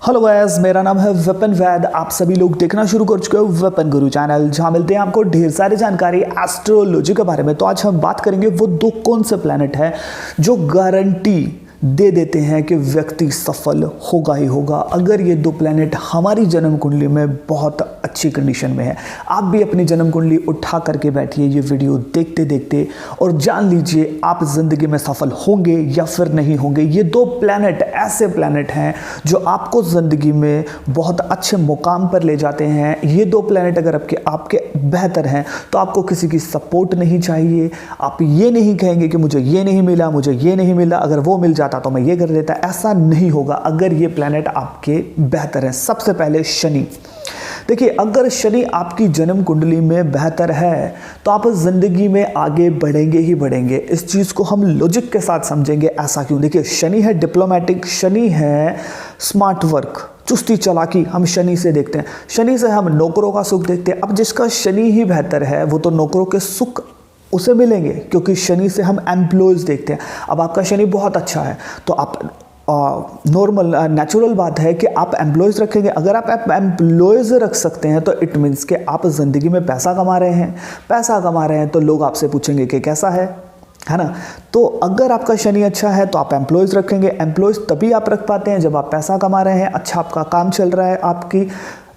Hello guys, मेरा नाम है विपिन वैद। आप सभी लोग देखना शुरू कर चुके हो विपिन गुरु चैनल, जहां मिलते हैं आपको ढेर सारी जानकारी एस्ट्रोलॉजी के बारे में। तो आज हम बात करेंगे वो दो कौन से प्लैनेट है जो गारंटी दे देते हैं कि व्यक्ति सफल होगा ही होगा अगर ये दो प्लैनेट हमारी जन्म कुंडली में बहुत अच्छी कंडीशन में है। आप भी अपनी जन्म कुंडली उठा करके बैठिए ये वीडियो देखते देखते और जान लीजिए आप जिंदगी में सफल होंगे या फिर नहीं होंगे। ये दो प्लैनेट ऐसे प्लैनेट हैं जो आपको जिंदगी में बहुत अच्छे मुकाम पर ले जाते हैं। ये दो प्लैनेट अगर आपके बेहतर हैं तो आपको किसी की सपोर्ट नहीं चाहिए। आप ये नहीं कहेंगे कि मुझे ये नहीं मिला, मुझे ये नहीं मिला, अगर वो मिल जाता तो मैं ये कर देता। ऐसा नहीं होगा अगर ये प्लैनेट आपके बेहतर है। सबसे पहले शनि। देखिए, अगर शनि आपकी जन्म कुंडली में बेहतर है तो आप जिंदगी में आगे बढ़ेंगे ही बढ़ेंगे। इस चीज़ को हम लॉजिक के साथ समझेंगे। ऐसा क्यों? देखिए, शनि है डिप्लोमेटिक, शनि है स्मार्ट वर्क, चुस्ती चालाकी हम शनि से देखते हैं। शनि से हम नौकरों का सुख देखते हैं। अब जिसका शनि ही बेहतर है वो तो नौकरों के सुख उसे मिलेंगे, क्योंकि शनि से हम एम्प्लॉयज़ देखते हैं। अब आपका शनि बहुत अच्छा है तो आप नॉर्मल नेचुरल बात है कि आप एम्प्लॉयज़ रखेंगे। अगर आप एम्प्लॉयज़ रख सकते हैं तो इट मीन्स कि आप ज़िंदगी में पैसा कमा रहे हैं। पैसा कमा रहे हैं तो लोग आपसे पूछेंगे कि कैसा है ना। तो अगर आपका शनि अच्छा है तो आप एम्प्लॉयज़ रखेंगे। एम्प्लॉयज़ तभी आप रख पाते हैं जब आप पैसा कमा रहे हैं, अच्छा आपका काम चल रहा है, आपकी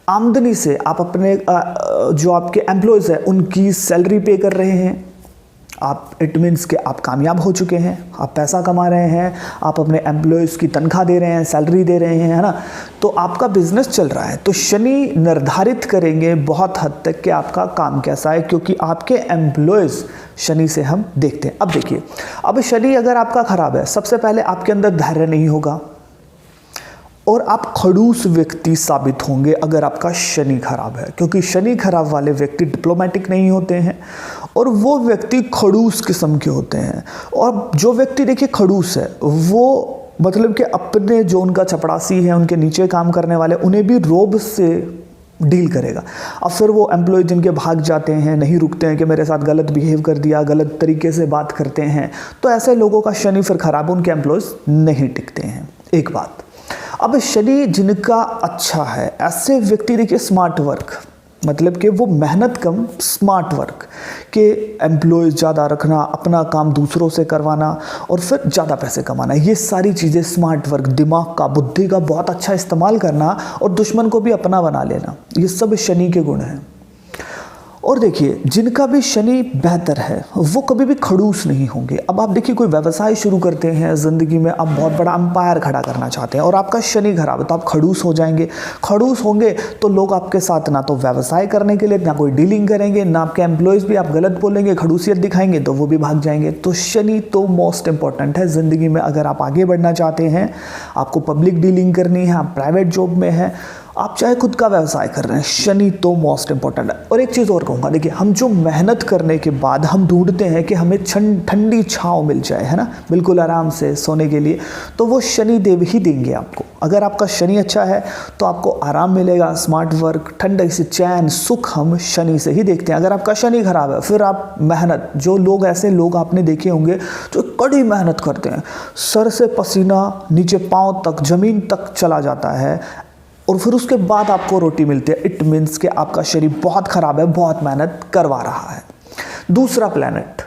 आमदनी से आप अपने जो आपके एम्प्लॉयज़ हैं उनकी सैलरी पे कर रहे हैं। आप इट मीन्स कि आप कामयाब हो चुके हैं, आप पैसा कमा रहे हैं, आप अपने एम्प्लॉयज़ की तनख्वाह दे रहे हैं, सैलरी दे रहे हैं, है ना। तो आपका बिजनेस चल रहा है। तो शनि निर्धारित करेंगे बहुत हद तक कि आपका काम कैसा है, क्योंकि आपके एम्प्लॉयज़ शनि से हम देखते हैं। अब देखिए, अब शनि अगर आपका खराब है, सबसे पहले आपके अंदर धैर्य नहीं होगा और आप खड़ूस व्यक्ति साबित होंगे अगर आपका शनि खराब है, क्योंकि शनि खराब वाले व्यक्ति डिप्लोमेटिक नहीं होते हैं और वो व्यक्ति खड़ूस किस्म के होते हैं। और जो व्यक्ति देखिए खड़ूस है वो मतलब कि अपने जो उनका चपड़ासी है, उनके नीचे काम करने वाले, उन्हें भी रोब से डील करेगा। अब फिर वो एम्प्लॉय जिनके भाग जाते हैं, नहीं रुकते हैं कि मेरे साथ गलत बिहेव कर दिया, गलत तरीके से बात करते हैं, तो ऐसे लोगों का शनि फिर खराब, उनके एम्प्लॉयज़ नहीं टिकते हैं। एक बात। अब शनि जिनका अच्छा है ऐसे व्यक्ति देखिए स्मार्ट वर्क, मतलब कि वो मेहनत कम, स्मार्ट वर्क के एम्प्लॉयज़ ज़्यादा रखना, अपना काम दूसरों से करवाना और फिर ज़्यादा पैसे कमाना, ये सारी चीज़ें स्मार्ट वर्क, दिमाग का, बुद्धि का बहुत अच्छा इस्तेमाल करना और दुश्मन को भी अपना बना लेना, ये सब शनि के गुण हैं। और देखिए, जिनका भी शनि बेहतर है वो कभी भी खड़ूस नहीं होंगे। अब आप देखिए, कोई व्यवसाय शुरू करते हैं ज़िंदगी में, आप बहुत बड़ा अंपायर खड़ा करना चाहते हैं और आपका शनि खराब है तो आप खड़ूस हो जाएंगे। खड़ूस होंगे तो लोग आपके साथ ना तो व्यवसाय करने के लिए ना कोई डीलिंग करेंगे, ना आपके एम्प्लॉयज़ भी, आप गलत बोलेंगे, खड़ूसियत दिखाएंगे तो वो भी भाग जाएंगे। तो शनि तो मोस्ट इंपॉर्टेंट है ज़िंदगी में। अगर आप आगे बढ़ना चाहते हैं, आपको पब्लिक डीलिंग करनी है, आप प्राइवेट जॉब में हैं, आप चाहे खुद का व्यवसाय कर रहे हैं, शनि तो मोस्ट इंपॉर्टेंट है। और एक चीज़ और कहूँगा, देखिए, हम जो मेहनत करने के बाद हम ढूंढते हैं कि हमें ठंडी छांव मिल जाए, है ना, बिल्कुल आराम से सोने के लिए, तो वो शनि देव ही देंगे आपको। अगर आपका शनि अच्छा है तो आपको आराम मिलेगा, स्मार्ट वर्क, ठंडक से चैन, सुख हम शनि से ही देखते हैं। अगर आपका शनि खराब है फिर आप मेहनत, जो लोग, ऐसे लोग आपने देखे होंगे जो कड़ी मेहनत करते हैं, सर से पसीना नीचे पाँव तक, ज़मीन तक चला जाता है और फिर उसके बाद आपको रोटी मिलती है, इट मीन्स कि आपका शरीर बहुत ख़राब है, बहुत मेहनत करवा रहा है। दूसरा प्लैनेट,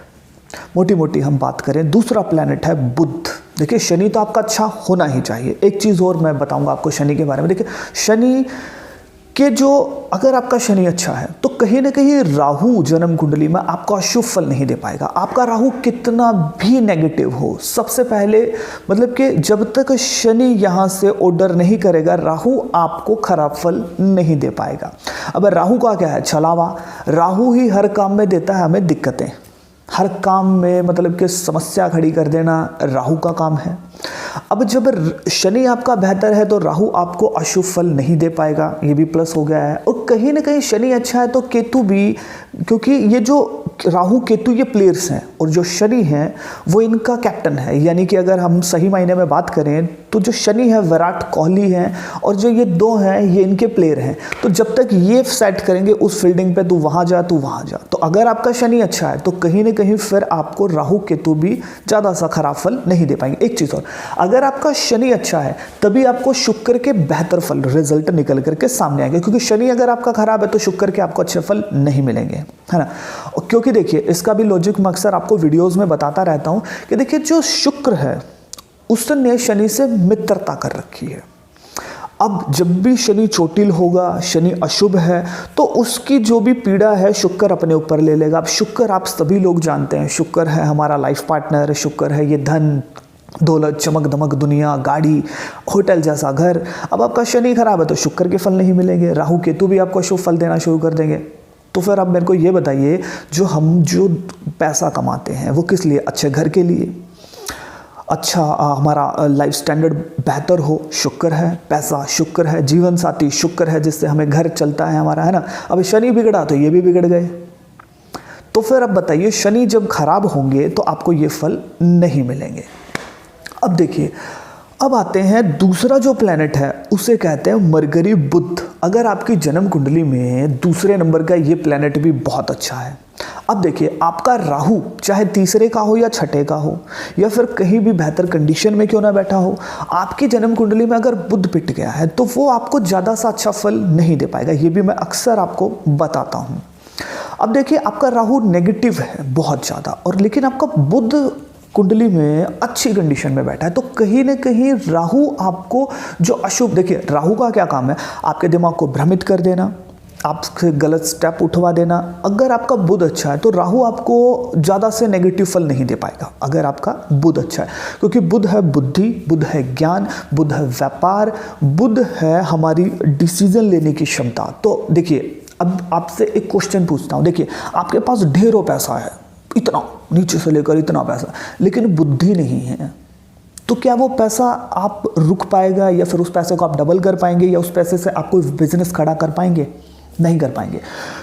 मोटी मोटी हम बात करें, दूसरा प्लैनेट है बुध। देखिए, शनि तो आपका अच्छा होना ही चाहिए। एक चीज़ और मैं बताऊंगा आपको शनि के बारे में। देखिए, शनि के जो, अगर आपका शनि अच्छा है तो कहीं ना कहीं राहु जन्म कुंडली में आपको अशुभ फल नहीं दे पाएगा। आपका राहु कितना भी नेगेटिव हो, सबसे पहले मतलब कि जब तक शनि यहाँ से ऑर्डर नहीं करेगा, राहु आपको खराब फल नहीं दे पाएगा। अब राहु का क्या है? छलावा। राहु ही हर काम में देता है हमें दिक्कतें, हर काम में मतलब कि समस्या खड़ी कर देना राहु का काम है। अब जब शनि आपका बेहतर है तो राहु आपको अशुभ फल नहीं दे पाएगा, ये भी प्लस हो गया है। और कहीं ना कहीं शनि अच्छा है तो केतु भी, क्योंकि ये जो राहु केतु ये प्लेयर्स हैं और जो शनि हैं वो इनका कैप्टन है। यानी कि अगर हम सही मायने में बात करें तो जो शनि है विराट कोहली हैं और जो ये दो हैं ये इनके प्लेयर हैं। तो जब तक ये सेट करेंगे उस फील्डिंग पे तू वहाँ जा तू वहाँ जा, तो अगर आपका शनि अच्छा है तो कहीं ना कहीं फिर आपको राहु केतु भी ज़्यादा सा खराब फल नहीं दे पाएंगे। एक चीज़ और, अगर आपका शनि अच्छा है तभी आपको शुक्र के बेहतर फल रिजल्ट निकल करके सामने आएंगे, क्योंकि शनि अगर आपका खराब है तो शुक्र के आपको अच्छे फल नहीं मिलेंगे, है ना। क्योंकि देखिए इसका भी लॉजिक मैं अक्सर आपको वीडियोज़ में बताता रहता हूँ कि देखिए जो शुक्र है उसने शनि से मित्रता कर रखी है। अब जब भी शनि चोटिल होगा, शनि अशुभ है, तो उसकी जो भी पीड़ा है शुक्र अपने ऊपर ले लेगा। अब शुक्र आप सभी लोग जानते हैं, शुक्र है हमारा लाइफ पार्टनर, शुक्र है ये धन दौलत चमक दमक दुनिया गाड़ी होटल जैसा घर। अब आपका शनि खराब है तो शुक्र के फल नहीं मिलेंगे, राहु केतु भी आपको अशुभ फल देना शुरू कर देंगे। तो फिर आप मेरे को ये बताइए, जो पैसा कमाते हैं वो किस लिए? अच्छे घर के लिए, अच्छा हमारा लाइफ स्टैंडर्ड बेहतर हो, शुक्र है। पैसा शुक्र है, जीवन साथी शुक्र है जिससे हमें घर चलता है हमारा, है ना। अब शनि बिगड़ा तो ये भी बिगड़ गए। तो फिर अब बताइए शनि जब खराब होंगे तो आपको ये फल नहीं मिलेंगे। अब देखिए, अब आते हैं दूसरा जो प्लैनेट है उसे कहते हैं मरकरी बुध। अगर आपकी जन्म कुंडली में दूसरे नंबर का ये प्लैनेट भी बहुत अच्छा है। अब देखिए आपका राहु चाहे तीसरे का हो या छठे का हो या फिर कहीं भी बेहतर कंडीशन में क्यों ना बैठा हो, आपकी जन्म कुंडली में अगर बुध पिट गया है तो वो आपको ज़्यादा सा अच्छा फल नहीं दे पाएगा। ये भी मैं अक्सर आपको बताता हूँ। अब देखिए आपका राहु नेगेटिव है बहुत ज़्यादा, और लेकिन आपका बुध कुंडली में अच्छी कंडीशन में बैठा है, तो कहीं ना कहीं राहु आपको जो अशुभ, देखिए राहु का क्या काम है? आपके दिमाग को भ्रमित कर देना, आपसे गलत स्टेप उठवा देना। अगर आपका बुध अच्छा है तो राहु आपको ज़्यादा से नेगेटिव फल नहीं दे पाएगा अगर आपका बुध अच्छा है, क्योंकि बुध है बुद्धि, बुध है ज्ञान, बुध है व्यापार, बुध है हमारी डिसीजन लेने की क्षमता। तो देखिए अब आपसे एक क्वेश्चन पूछता हूँ, देखिए आपके पास ढेरों पैसा है, इतना नीचे से लेकर इतना पैसा, लेकिन बुद्धि नहीं है, तो क्या वो पैसा आप रुक पाएगा या फिर उस पैसे को आप डबल कर पाएंगे या उस पैसे से आप कोई बिजनेस खड़ा कर पाएंगे? नहीं कर पाएंगे,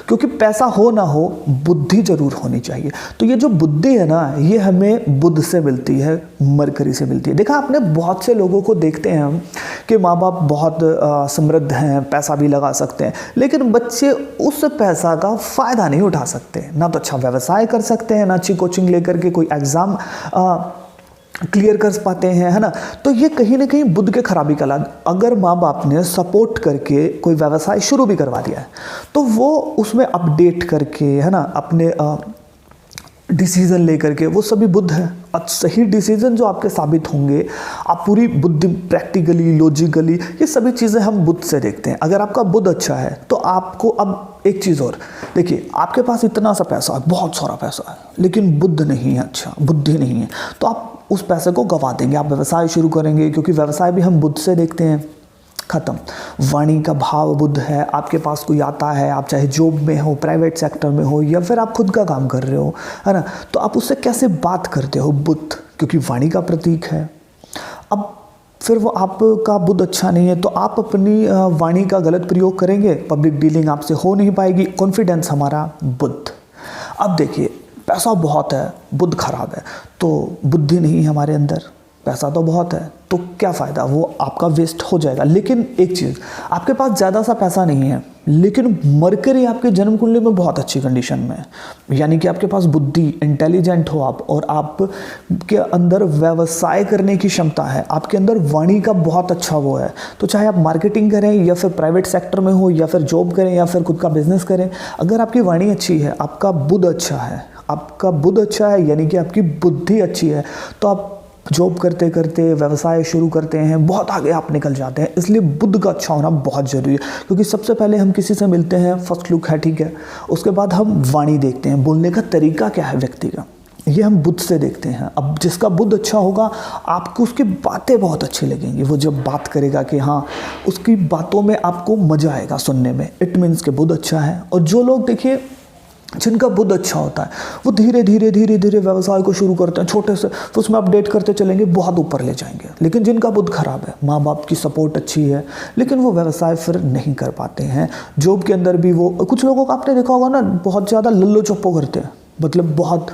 क्योंकि पैसा हो ना हो बुद्धि जरूर होनी चाहिए। तो ये जो बुद्धि है ना ये हमें बुध से मिलती है, मरकरी से मिलती है। देखा आपने बहुत से लोगों को देखते हैं हम कि माँ बाप बहुत समृद्ध हैं, पैसा भी लगा सकते हैं, लेकिन बच्चे उस पैसा का फ़ायदा नहीं उठा सकते। ना तो अच्छा व्यवसाय कर सकते हैं, ना अच्छी कोचिंग लेकर के कोई एग्ज़ाम क्लियर कर पाते हैं, है ना। तो ये कहीं ना कहीं बुध के खराबी का लाभ। अगर माँ बाप ने सपोर्ट करके कोई व्यवसाय शुरू भी करवा दिया है तो वो उसमें अपडेट करके, है ना, अपने डिसीज़न लेकर के, वो सभी बुध है। सही डिसीज़न जो आपके साबित होंगे, आप पूरी बुद्धि प्रैक्टिकली लॉजिकली, ये सभी चीज़ें हम बुध से देखते हैं। अगर आपका बुध अच्छा है तो आपको, अब एक चीज़ और देखिए, आपके पास इतना सा पैसा है, बहुत सारा पैसा है, लेकिन बुध नहीं है अच्छा, बुद्धि नहीं है, तो आप उस पैसे को गंवा देंगे। आप व्यवसाय शुरू करेंगे, क्योंकि व्यवसाय भी हम बुध से देखते हैं। खत्म। वाणी का भाव बुध है, आपके पास कोई आता है, आप चाहे जॉब में हो, प्राइवेट सेक्टर में हो या फिर आप खुद का काम कर रहे हो, है ना, तो आप उससे कैसे बात करते हो? बुध, क्योंकि वाणी का प्रतीक है। अब फिर वो आपका बुध अच्छा नहीं है तो आप अपनी वाणी का गलत प्रयोग करेंगे, पब्लिक डीलिंग आपसे हो नहीं पाएगी, कॉन्फिडेंस हमारा बुध। अब देखिए पैसा बहुत है, बुध खराब है, तो बुद्धि नहीं है हमारे अंदर, पैसा तो बहुत है तो क्या फ़ायदा, वो आपका वेस्ट हो जाएगा। लेकिन एक चीज़, आपके पास ज़्यादा सा पैसा नहीं है लेकिन मरकरी आपके जन्म कुंडली में बहुत अच्छी कंडीशन में है, यानी कि आपके पास बुद्धि, इंटेलिजेंट हो आप, और आपके अंदर व्यवसाय करने की क्षमता है, आपके अंदर वाणी का बहुत अच्छा वो है, तो चाहे आप मार्केटिंग करें या फिर प्राइवेट सेक्टर में हो या फिर जॉब करें या फिर खुद का बिजनेस करें, अगर आपकी वाणी अच्छी है, आपका बुध अच्छा है, आपका बुध अच्छा है यानी कि आपकी बुद्धि अच्छी है, तो आप जॉब करते करते व्यवसाय शुरू करते हैं, बहुत आगे आप निकल जाते हैं। इसलिए बुध का अच्छा होना बहुत ज़रूरी है, क्योंकि सबसे पहले हम किसी से मिलते हैं, फर्स्ट लुक है, ठीक है, उसके बाद हम वाणी देखते हैं, बोलने का तरीका क्या है व्यक्ति का, ये हम बुध से देखते हैं। अब जिसका बुध अच्छा होगा आपको उसकी बातें बहुत अच्छी लगेंगी, वो जब बात करेगा कि हाँ, उसकी बातों में आपको मज़ा आएगा सुनने में, इट मीन्स के बुध अच्छा है। और जो लोग देखिए जिनका बुध अच्छा होता है वो धीरे धीरे धीरे धीरे व्यवसाय को शुरू करते हैं छोटे से, तो उसमें अपडेट करते चलेंगे, बहुत ऊपर ले जाएंगे। लेकिन जिनका बुध खराब है, माँ बाप की सपोर्ट अच्छी है लेकिन वो व्यवसाय फिर नहीं कर पाते हैं। जॉब के अंदर भी वो, कुछ लोगों को आपने देखा होगा ना, बहुत ज़्यादा लल्लो चप्पो करते हैं, मतलब बहुत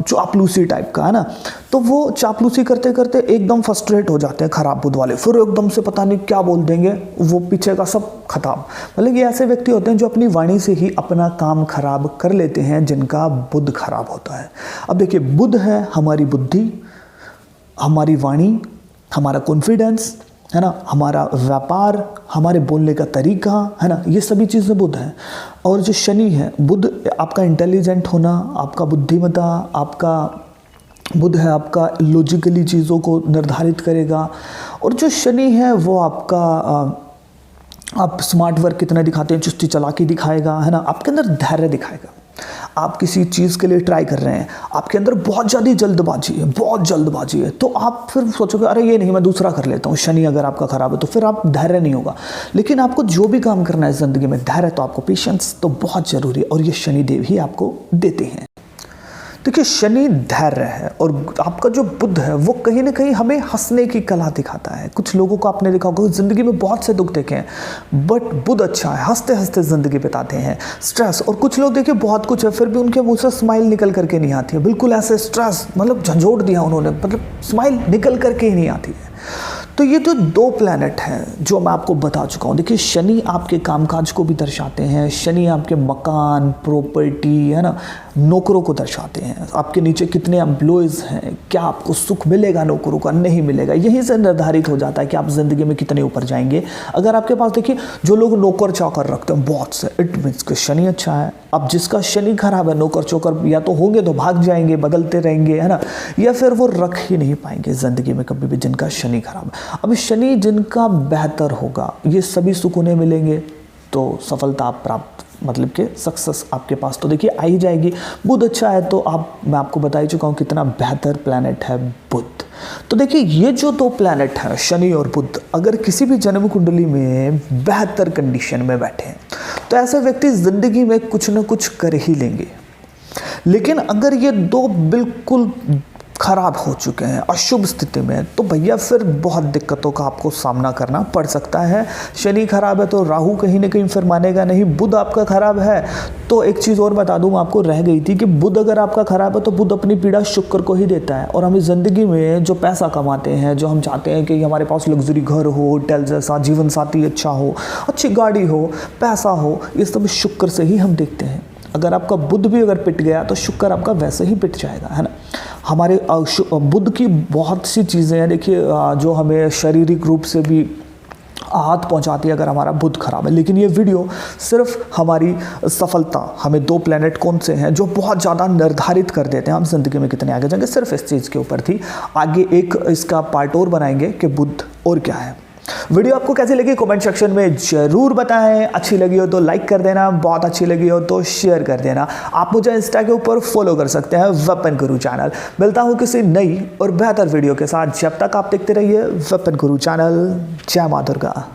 चापलूसी टाइप का, है ना। तो वो चापलूसी करते करते एकदम फ्रस्ट्रेट हो जाते हैं खराब बुध वाले, फिर एकदम से पता नहीं क्या बोल देंगे, वो पीछे का सब खत्म। मतलब ये ऐसे व्यक्ति होते हैं जो अपनी वाणी से ही अपना काम खराब कर लेते हैं, जिनका बुध खराब होता है। अब देखिए, बुध है हमारी बुद्धि, हमारी वाणी, हमारा कॉन्फिडेंस, है ना, हमारा व्यापार, हमारे बोलने का तरीका, है ना, ये सभी चीज़ें बुध हैं। और जो शनि है, बुध आपका इंटेलिजेंट होना, आपका बुद्धिमत्ता, आपका बुध है आपका लॉजिकली चीज़ों को निर्धारित करेगा। और जो शनि है वो आपका आप स्मार्ट वर्क कितना दिखाते हैं, चुस्ती चालाकी दिखाएगा, है ना, आपके अंदर धैर्य दिखाएगा। आप किसी चीज़ के लिए ट्राई कर रहे हैं, आपके अंदर बहुत ज़्यादा जल्दबाजी है, बहुत जल्दबाजी है, तो आप फिर सोचोगे अरे ये नहीं, मैं दूसरा कर लेता हूँ। शनि अगर आपका खराब है तो फिर आप धैर्य नहीं होगा। लेकिन आपको जो भी काम करना है ज़िंदगी में, धैर्य तो आपको, पेशेंस तो बहुत ज़रूरी है, और ये शनिदेव ही आपको देते हैं। देखिए, शनि धैर्य है, और आपका जो बुध है वो कहीं ना कहीं हमें हंसने की कला दिखाता है। कुछ लोगों को आपने देखा होगा ज़िंदगी में बहुत से दुख देखे हैं, बट बुध अच्छा है, हंसते हंसते ज़िंदगी बिताते हैं। स्ट्रेस, और कुछ लोग देखिए बहुत कुछ है फिर भी उनके मुंह से स्माइल निकल करके नहीं आती है, बिल्कुल ऐसे स्ट्रेस मतलब झंझोड़ दिया उन्होंने, मतलब स्माइल निकल करके ही नहीं आती है। तो ये जो दो प्लैनेट हैं जो मैं आपको बता चुका हूँ, देखिए शनि आपके कामकाज को भी दर्शाते हैं, शनि आपके मकान, प्रॉपर्टी, है ना, नौकरों को दर्शाते हैं। आपके नीचे कितने एम्प्लॉयज़ हैं, क्या आपको सुख मिलेगा नौकरों का, नहीं मिलेगा, यहीं से निर्धारित हो जाता है कि आप ज़िंदगी में कितने ऊपर जाएंगे। अगर आपके पास देखिए जो लोग नौकर चाकर रखते हैं बहुत से, इट मीन्स कि शनि अच्छा है। अब जिसका शनि खराब है, नौकर चौकर या तो होंगे तो भाग जाएंगे, बदलते रहेंगे, है ना, या फिर वो रख ही नहीं पाएंगे ज़िंदगी में कभी भी, जिनका शनि खराब है। अब शनि जिनका बेहतर होगा, ये सभी सुकूने मिलेंगे, तो सफलता आप प्राप्त, मतलब कि सक्सेस आपके पास तो देखिए आ ही जाएगी। बुध अच्छा है तो मैं आपको बता ही चुका हूँ कितना बेहतर प्लैनेट है बुध। तो देखिए ये जो दो प्लैनेट हैं शनि और बुध, अगर किसी भी जन्म कुंडली में बेहतर कंडीशन में बैठे हैं तो ऐसे व्यक्ति ज़िंदगी में कुछ न कुछ कर ही लेंगे। लेकिन अगर ये दो बिल्कुल खराब हो चुके हैं, अशुभ स्थिति में, तो भैया फिर बहुत दिक्कतों का आपको सामना करना पड़ सकता है। शनि खराब है तो राहु कहीं ना कहीं फिर मानेगा नहीं। बुध आपका खराब है तो एक चीज़ और बता दूं, आपको रह गई थी कि बुध अगर आपका खराब है तो बुध अपनी पीड़ा शुक्र को ही देता है। और हमें ज़िंदगी में जो पैसा कमाते हैं, जो हम चाहते हैं कि हमारे पास लग्जरी घर हो, होटल जैसा, जीवन साथी अच्छा हो, अच्छी गाड़ी हो, पैसा हो, ये सब शुक्र से ही हम देखते हैं। अगर आपका बुध भी अगर पिट गया तो शुक्र आपका वैसे ही पिट जाएगा, है ना। हमारे बुध की बहुत सी चीज़ें हैं देखिए जो हमें शारीरिक रूप से भी आहत पहुंचाती है अगर हमारा बुध खराब है। लेकिन ये वीडियो सिर्फ हमारी सफलता, हमें दो प्लैनेट कौन से हैं जो बहुत ज़्यादा निर्धारित कर देते हैं हम ज़िंदगी में कितने आगे जाएंगे, सिर्फ इस चीज़ के ऊपर थी। आगे एक इसका पार्ट और बनाएंगे कि बुध और क्या है। वीडियो आपको कैसी लगी कमेंट सेक्शन में जरूर बताएं। अच्छी लगी हो तो लाइक कर देना, बहुत अच्छी लगी हो तो शेयर कर देना। आप मुझे इंस्टा के ऊपर फॉलो कर सकते हैं, वेपन गुरु चैनल। मिलता हूं किसी नई और बेहतर वीडियो के साथ, जब तक आप देखते रहिए वेपन गुरु चैनल। जय मां दुर्गा।